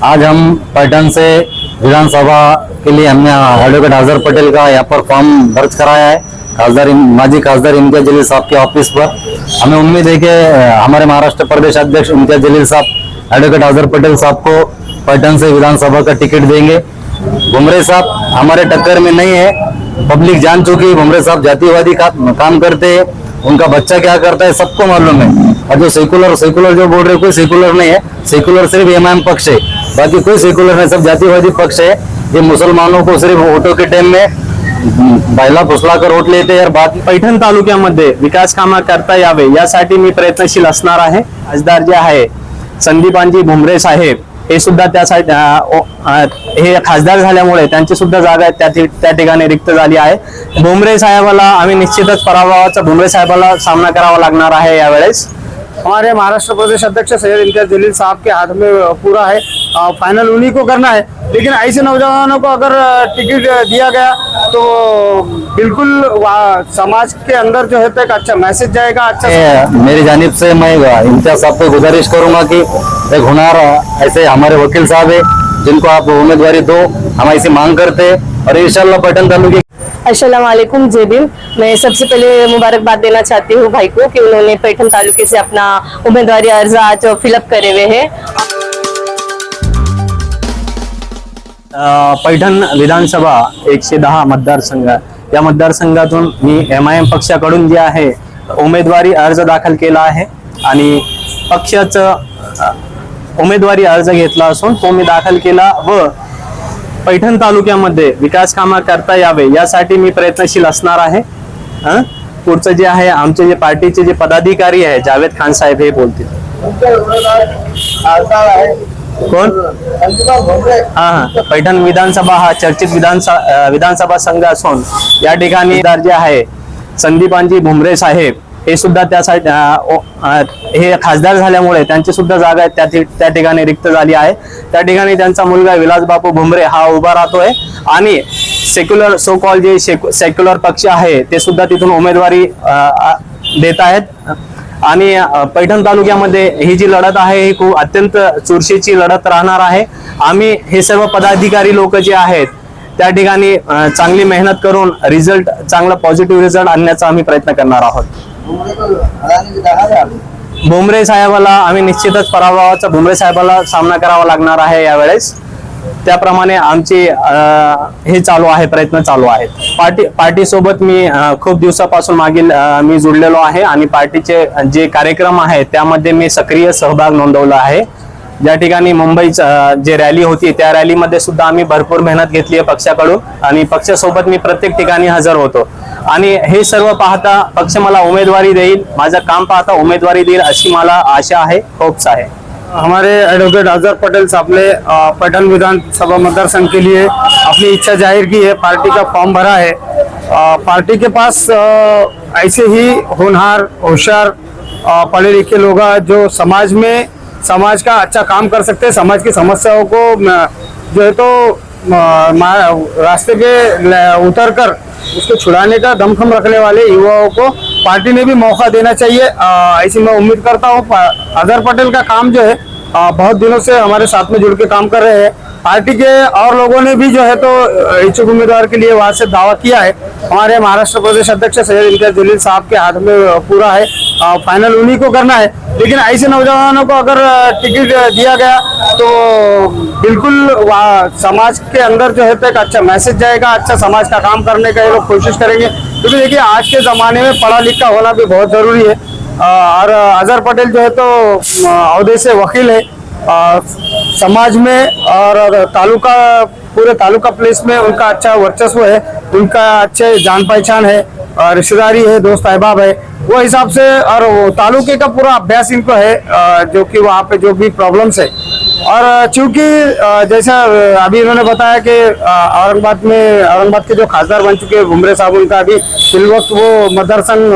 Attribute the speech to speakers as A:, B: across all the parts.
A: आज हम पैठण से विधानसभा के लिए हमने एडवोकेट अजहर पटेल का यहाँ पर फॉर्म दर्ज कराया है माजी खासदार इम्तियाज जलील साहब के ऑफिस पर। हमें उम्मीद है कि हमारे महाराष्ट्र प्रदेश अध्यक्ष इम्तियाज जलील साहब एडवोकेट अजहर पटेल साहब को पैठण से विधानसभा का टिकट देंगे। भुमरे साहब हमारे टक्कर में नहीं है, पब्लिक जान चुकी। भुमरे साहब जातिवादी काम करते हैं, उनका बच्चा क्या करता है सबको मालूम है। और जो सेकुलर जो बोल रहे कोई सेकुलर नहीं है, सेकुलर सिर्फ एमआईएम पक्ष है, बाकी कोई सेकुलर नहीं, सब जातिवादी पक्ष है। ये मुसलमानों को सिर्फ वोटों के टाइम में बैला फुसला कर वोट लेते हैं। बाकी
B: पैठण तालुक्यामध्ये विकास कामं करता यावे यासाठी मी प्रयत्नशील असणार आहे। खासदार जे आहे संदीपानजी भुमरे साहेब हे सुद्धा त्यासाठी हे खासदार झाल्यामुळे त्यांची सुद्धा जागा त्या ठिकाणी रिक्त झाली आहे। भुमरे साहेबाला आम्ही निश्चितच पराभवाचा भुमरे साहेबाला सामना करावा लागणार आहे यावेळेस।
C: हमारे महाराष्ट्र प्रदेश अध्यक्ष सैयद इम्तियाज जलील साहब के हाथ में पूरा है, फाइनल उन्हीं को करना है। लेकिन ऐसे नौजवानों को अगर टिकट दिया गया तो बिल्कुल समाज के अंदर जो है तो एक अच्छा मैसेज जाएगा। अच्छा
A: मेरी जानिब से मैं इम्तियाज साहब को गुजारिश करूंगा कि एक हुनर ऐसे हमारे वकील साहब है जिनको आप उम्मीदवारी दो, हम ऐसी मांग करते हैं। और इंशाल्लाह पैठण तालुके
D: अस्सलाम वालेकुम जेबिन। मैं सबसे पहले मुबारकबाद देना चाहती हूँ भाई को कि उन्होंने पैठण तालुके से अपना उम्मीदवारी अर्ज आज फिलअप करे हुए हैं।
B: पैठण विधानसभा 110 मतदारसंघ, या मतदारसंघातून मी एमआयएम पक्षाकडून जे आहे उमेदवारी अर्ज दाखल केला आहे आणि पक्षाचं उमेदवारी अर्ज घेतला असून तो मी दाखल केला व पैठण तालुक्यामध्ये विकास कामं करता यावे यासाठी मी प्रयत्नशील असणार आहे। पुढचं जे आहे आमचे जे पार्टीचे जे पदाधिकारी आहे जावेद खान साहेब हे बोलतील। कोण? पैठण विधानसभा हा चर्चित विधानसभा संघ असून या ठिकाणी जे आहे संदीपानजी भुमरे साहेब हे सुद्धा त्यासाठी हे खासदार झाल्यामुळे त्यांची सुद्धा जागा त्या ठिकाणी रिक्त झाली आहे। त्या ठिकाणी त्यांचा मुलगा विलास बापू भुमरे हा उभा राहतोय आणि सेक्युलर सो कॉल जे सेक्युलर पक्ष आहे ते सुद्धा तिथून उमेदवारी देत आहेत। आणि पैठण तालुक्यामध्ये ही जी लढत आहे ही खूप अत्यंत चुरशीची लढत राहणार आहे। आम्ही हे सर्व पदाधिकारी लोक जे आहेत त्या ठिकाणी चांगली मेहनत करून रिझल्ट चांगला पॉझिटिव्ह रिझल्ट आणण्याचा आम्ही प्रयत्न करणार आहोत। भुमरे साहेबाला आम्ही निश्चितच पराभवाचा भुमरे साहेबाला सामना करावा लागणार आहे यावेळेस। त्याप्रमाणे आमची हे चालू आहे, प्रयत्न चालू आहेत। पार्टी सोबत मी खूप दिवसापासून मागील मी जुळलेलो आहे आणि पार्टीचे जे कार्यक्रम आहेत त्यामध्ये मी सक्रिय सहभाग नोंदवला आहे। ज्या ठिकाणी मुंबईचा जे रॅली होती त्या रॅलीमध्ये सुद्धा आम्ही भरपूर मेहनत घेतली आहे पक्षाकडून आणि पक्षासोबत मी प्रत्येक ठिकाणी हजर होतो आणि हे सर्व पाहता पक्ष मला उमेदवारी देईल, माझं काम पाहता उमेदवारी देईल अशी मला आशा आहे, होप्स आहे।
C: हमारे एडवोकेट अजहर पटेल साहब ने पैठण विधानसभा मतदारसंघ के लिए अपनी इच्छा जाहिर की है, पार्टी का फॉर्म भरा है। पार्टी के पास ऐसे ही होनहार होशियार पढ़े लिखे लोग जो समाज का अच्छा काम कर सकते हैं, समाज की समस्याओं को जो है तो रास्ते पे उतर कर उसको छुड़ाने का दमखम रखने वाले युवाओं को पार्टी ने भी मौका देना चाहिए। ऐसी मैं उम्मीद करता हूँ। अजहर पटेल का काम जो है बहुत दिनों से हमारे साथ में जुड़ के काम कर रहे हैं। पार्टी के और लोगों ने भी जो है तो इच्छुक उम्मीदवार के लिए वहां से दावा किया है। हमारे महाराष्ट्र प्रदेश अध्यक्ष सैयद इम्तियाज जलील साहब के हाथ में पूरा है, फाइनल उन्हीं को करना है। लेकिन ऐसे नौजवानों को अगर टिकट दिया गया तो बिल्कुल समाज के अंदर जो है तो एक अच्छा मैसेज जाएगा, अच्छा समाज का काम करने का ये लोग कोशिश करेंगे। क्योंकि देखिए आज के ज़माने में पढ़ा लिखा होना भी बहुत ज़रूरी है। और अजहर पटेल जो है तो औहदे से वकील है, समाज में और तालुका पूरे तालुका प्लेस में उनका अच्छा वर्चस्व है, उनका अच्छे जान पहचान है, रिश्तेदारी है, दोस्त अहबाब है, वो हिसाब से और वो तालुके का पूरा अभ्यास इनको है, जो कि वहाँ पे जो भी प्रॉब्लम्स है। और चूंकि जैसा अभी इन्होंने बताया कि औरंगाबाद के जो खासदार बन चुके हैं भुमरे साहब, उनका अभी फिल वक्त वो मतदारसंघ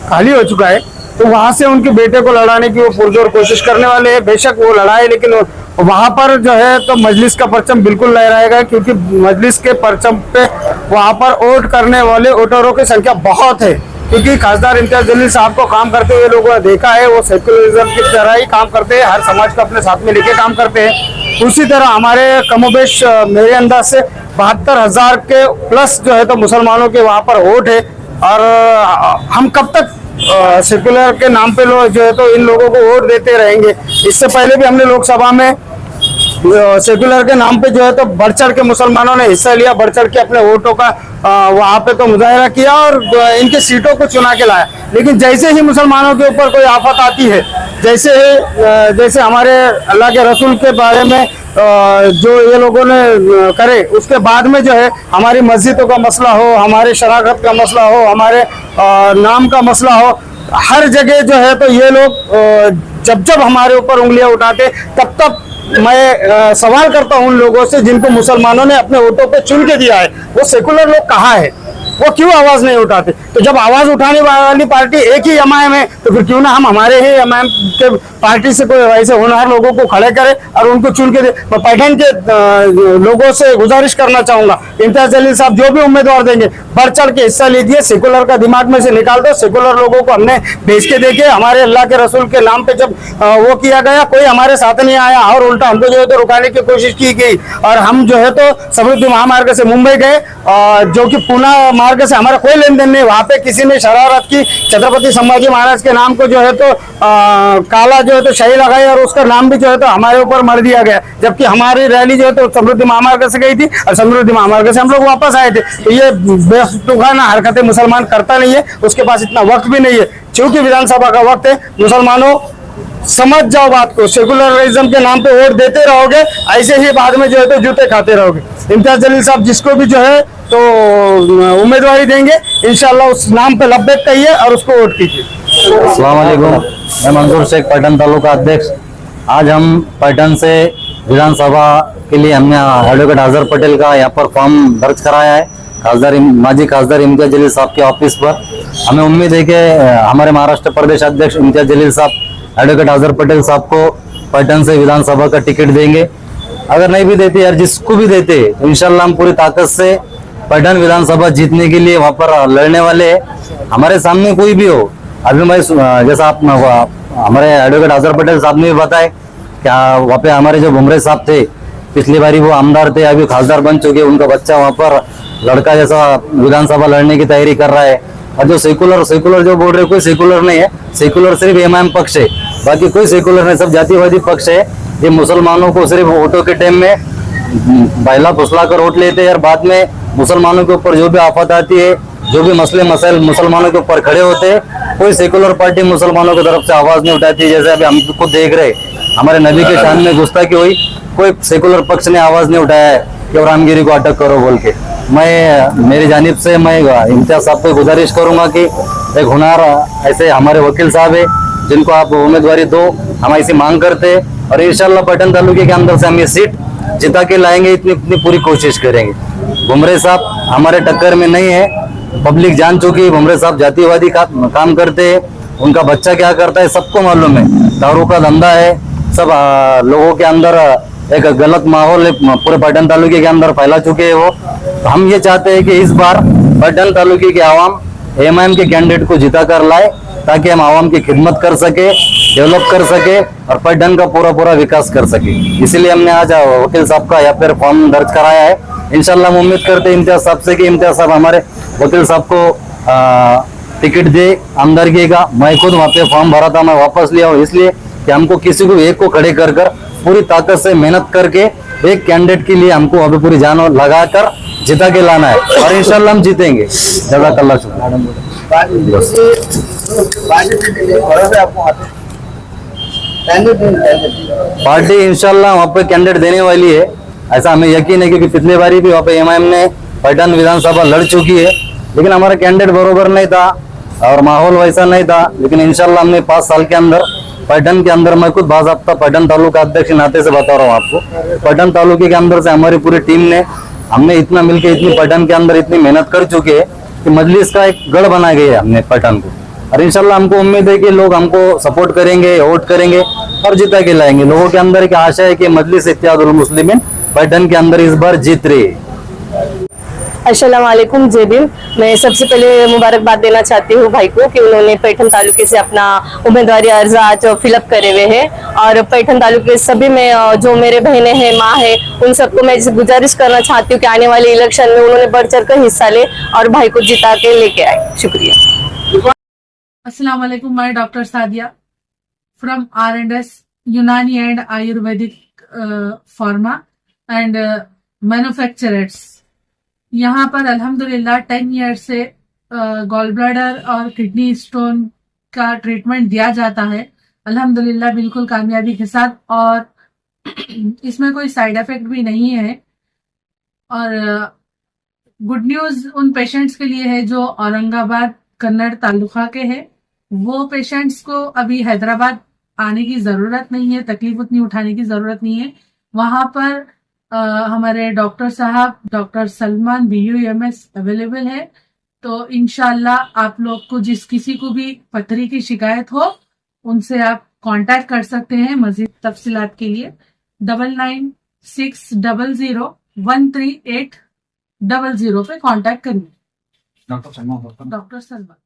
C: खाली हो चुका है, तो वहां से उनके बेटे को लड़ाने की वो पुरजोर कोशिश करने वाले हैं। बेशक वो लड़ाए, लेकिन वहां पर जो है तो मजलिस का परचम बिल्कुल लहराएगा, क्योंकि मजलिस के परचम पे वहां पर वोट करने वाले वोटरों की संख्या बहुत है। क्योंकि खासदार इम्तियाज जलील साहब को काम करते हुए लोगों ने देखा है, वो सेक्युलरिज्म की तरह ही काम करते हैं, हर समाज को अपने साथ में लेके काम करते हैं। उसी तरह हमारे कमोबेश मेरे अंदाज से 72,000 के प्लस जो है तो मुसलमानों के वहाँ पर वोट है। और हम कब तक सेक्युलर के नाम पे लोग जो है तो इन लोगों को वोट देते रहेंगे। इससे पहले भी हमने लोकसभा में सेक्युलर के नाम पे जो है तो बढ़ चढ़ के मुसलमानों ने हिस्सा लिया, बढ़ चढ़ के अपने वोटों का वहाँ पे तो मुजाहरा किया और इनके सीटों को चुना के लाया। लेकिन जैसे ही मुसलमानों के ऊपर कोई आफत आती है, जैसे हमारे अल्लाह के रसूल के बारे में जो ये लोगों ने करे, उसके बाद में जो है हमारी मस्जिदों का मसला हो, हमारे शराकत का मसला हो, हमारे नाम का मसला हो, हर जगह जो है तो ये लोग जब हमारे ऊपर उंगलियां उठाते तब मैं सवाल करता हूं उन लोगों से जिनको मुसलमानों ने अपने वोटों पे चुन के दिया है, वो सेकुलर लोग कहाँ है, वो क्यों आवाज नहीं उठाते? तो जब आवाज उठाने वाली पार्टी एक ही एमआईएम है तो फिर क्यों ना हम हमारे ही एमआईएम के पार्टी से कोई ऐसे होनहार लोगों को खड़े करें और उनको चुन के दे। मैं पैठन के लोगों से गुजारिश करना चाहूंगा, इम्तियाज जलील साहब जो भी उम्मीदवार देंगे बढ़ चढ़ के हिस्सा लीजिए, सेकुलर का दिमाग में से निकाल दो। सेकुलर लोगों को हमने भेज के देखे, हमारे अल्लाह के रसूल के नाम पे जब वो किया गया कोई हमारे साथ नहीं आया और उल्टा हमको जो है तो रुकाने की कोशिश की गई। और हम जो है तो समृद्धि महामार्ग से मुंबई गए, जो कि पूना मार्ग से हमारा कोई लेन देन नहीं, वहां पे किसी ने शरारत की, छत्रपति संभाजी महाराज के नाम को जो है तो काला जो है तो शाही लगाई और उसका नाम भी जो है तो हमारे ऊपर मर दिया गया, जबकि हमारी रैली जो है तो समृद्धि महामार्ग से गई थी और समृद्धि महामार्ग से हम लोग वापस आए थे। तो ये बेवकूफाना हरकतें मुसलमान करता नहीं है, उसके पास इतना वक्त भी नहीं है। चूंकि विधानसभा का वक्त है, मुसलमानों समझ जाओ बात को, सेकुलरिज्म के नाम पे वोट देते रहोगे, ऐसे ही बाद में जो है तो जूते खाते रहोगे। इम्तियाज जलील साहब जिसको भी जो है तो उम्मीदवारी देंगे, इंशाल्लाह उस नाम पे लब्बैक कहिए और उसको वोट कीजिए।
A: अस्सलाम वालेकुम, मैं मंजूर शेख पैठन तालुका अध्यक्ष। आज हम पैठन से विधानसभा के लिए हमने एडवोकेट अजहर पटेल का यहाँ पर फॉर्म दर्ज कराया है, माजी खासदार इम्तियाज जलील साहब के ऑफिस पर। हमें उम्मीद है कि हमारे महाराष्ट्र प्रदेश अध्यक्ष इम्तियाज जलील साहब एडवोकेट अजहर पटेल साहब को पैठन से विधानसभा का टिकट देंगे। अगर नहीं भी देते यार, जिसको भी देते तो इंशाल्लाह हम पूरी ताकत से पैठन विधानसभा जीतने के लिए वहां पर लड़ने वाले हैं। हमारे सामने कोई भी हो, अभी मैं जैसा आप हमारे एडवोकेट अजहर पटेल साहब ने भी बताया क्या वहाँ पे हमारे जो भुमरे साहब थे, पिछली बारी वो आमदार थे, अभी खासदार बन चुके, उनका बच्चा वहाँ पर लड़का जैसा विधानसभा लड़ने की तैयारी कर रहा है। और जो सेकुलर जो बोल रहे, कोई सेकुलर नहीं है, सेकुलर सिर्फ एमआईएम पक्ष है, बाकी कोई सेकुलर नहीं, सब जातिवादी पक्ष है। ये मुसलमानों को सिर्फ वोटों के टाइम में बहला फुसला कर वोट लेते हैं और बाद में मुसलमानों के ऊपर जो भी आफत आती है, जो भी मसले मसाइल मुसलमानों के ऊपर खड़े होते हैं, कोई सेकुलर पार्टी मुसलमानों की तरफ से आवाज नहीं उठाती। जैसे अभी हम खुद देख रहे, हमारे नबी के शान में गुस्ताखी हुई, कोई सेकुलर पक्ष ने आवाज नहीं उठाया है कि रामगिरी को अटक करो बोल के। मैं मेरी जानिब से मैं इम्तियाज साहब को गुजारिश करूंगा कि एक हुनर ऐसे हमारे वकील साहब है जिनको आप उम्मीदवारी दो, हम ऐसी मांग करते हैं और इंशाल्लाह पैठन तालुके के अंदर से हम ये सीट जिता के लाएंगे, इतनी पूरी कोशिश करेंगे। भुमरे साहब हमारे टक्कर में नहीं है, पब्लिक जान चुकी है भुमरे साहब जातिवादी काम करते हैं, उनका बच्चा क्या करता है सबको मालूम है, दारू का धंधा है, सब लोगों के अंदर एक गलत माहौल पूरे पैठन तालुके के अंदर फैला चुके हैं वो। तो हम ये चाहते हैं कि इस बार पैठन तालुके के आवाम एमआईएम के कैंडिडेट को जिता कर लाए ताकि हम आवाम की खिदमत कर सके, डेवलप कर सके और पैठन का पूरा विकास कर सके। इसलिए हमने आज वकील साहब का या फिर फॉर्म दर्ज कराया है। इंशाल्लाह हम उम्मीद करते हैं इम्तियाज साहब से कि इम्तियाज साहब हमारे वकील साहब को टिकट दे आमदारगी का। मैं खुद वहाँ पे फॉर्म भरा था, मैं वापस लिया हूँ इसलिए कि हमको किसी को एक को खड़े कर पूरी ताकत से मेहनत करके एक कैंडिडेट के लिए हमको अभी पूरी जान लगाकर जिता के लाना है और इंशाल्लाह हम जीतेंगे। जज़ाकल्लाह शुक्र। पार्टी इंशाल्लाह वहाँ पे कैंडिडेट देने वाली है, ऐसा हमें यकीन है, क्योंकि पिछली बारी भी वहाँ पे एमआईएम ने पैठन विधानसभा लड़ चुकी है, लेकिन हमारा कैंडिडेट बरोबर नहीं था और माहौल वैसा नहीं था। लेकिन इंशाल्लाह हमने 5 साल के अंदर पैठन के अंदर, मैं खुद बाज़ाब्ता पैठन तालुका अध्यक्ष नाते से बता रहा हूँ आपको, पैठन तालुके के अंदर से हमारी पूरी टीम ने, हमने इतना मिलकर इतनी पैठन के अंदर इतनी मेहनत कर चुके हैं कि मजलिस का एक गढ़ बना गया है हमने पैठन को। और इंशाल्लाह हमको उम्मीद है कि लोग हमको सपोर्ट करेंगे, वोट करेंगे और जिता के लाएंगे। लोगों के अंदर एक आशा है कि मजलिस इत्तेहादुल मुस्लिमीन पैठन के अंदर इस बार जीत रही है।
D: अस्सलाम वालेकुम जेबिल। मैं सबसे पहले मुबारकबाद देना चाहती हूँ भाई को कि उन्होंने पैठन तालुके से अपना उम्मीदवारी अर्ज आज फिलअप करे हुए हैं। और पैठन तालुके सभी में जो मेरे बहनें हैं, माँ है, उन सबको मैं गुजारिश करना चाहती हूँ कि आने वाले इलेक्शन में उन्होंने बढ़ चढ़ कर हिस्सा ले और भाई को जिता के लेके आए। शुक्रिया।
E: Assalamu alaikum, my Dr. Sadia from R&S Unani and Ayurvedic Pharma and Manufacturers। यहाँ पर अल्हम्दुलिल्लाह 10 ईयर से गॉल ब्लैडर और किडनी स्टोन का ट्रीटमेंट दिया जाता है अल्हम्दुलिल्लाह बिल्कुल कामयाबी के साथ, और इसमें कोई साइड इफेक्ट भी नहीं है। और गुड न्यूज उन पेशेंट्स के लिए है जो औरंगाबाद कन्नड़ तालुका के हैं। वो पेशेंट्स को अभी हैदराबाद आने की जरूरत नहीं है, तकलीफ उतनी उठाने की जरूरत नहीं है। वहां पर हमारे डॉक्टर साहब डॉक्टर सलमान BUMS अवेलेबल है। तो इंशाल्लाह आप लोग को किसी को भी पथरी की शिकायत हो उनसे आप कांटेक्ट कर सकते हैं। मजीद तफसीलात के लिए 9960013800 पे कांटेक्ट करिए। डॉक्टर सलमान।